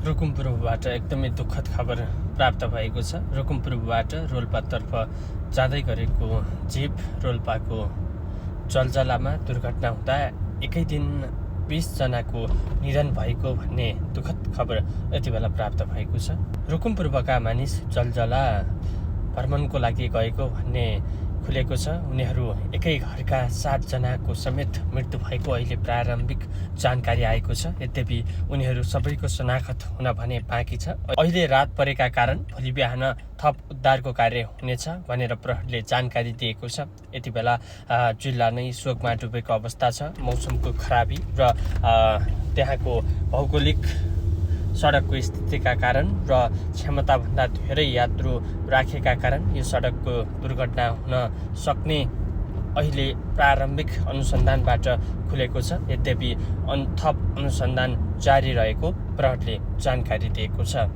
रुकुम पूर्वबाट एकदमै दुःखद खबर प्राप्त भएको छ। रुकुम पूर्वबाट रोल्पातर्फ जाँदै गरेको जीप रोल्पाको जलजलामा दुर्घटना हुँदा एकै दिन 20 जनाको निधन भएको भन्ने दुःखद खबर यति बेला प्राप्त भएको छ। रुकुम पूर्वका मानिस जलजला भ्रमणको लागि गएको भन्ने खुलेको छ। उनीहरू एकै घरका 7 जनाको समेत मृत्यु भएको अहिले प्रारम्भिक जानकारी आएको छ। यद्यपि उनीहरू सबैको शनाखत हुन भने बाँकी छ। अहिले रात परेका कारण भोलि बिहान थप उद्धारको कार्य हुनेछ भनेर प्रहरीले जानकारी दिएको छ। यति बेला जिल्ला नै शोकमा डुबेको अवस्था छ। मौसमको खराबी र त्यहाँको भौगोलिक सडकको स्थितिका कारण र क्षमताभन्दा धेरै यात्रु राखेका कारण यो सडकको दुर्घटना हुन सक्ने अहिले प्रारम्भिक अनुसन्धानबाट खुलेको छ। यद्यपि थप अनुसन्धान जारी रहेको प्रहरीले जानकारी दिएको छ।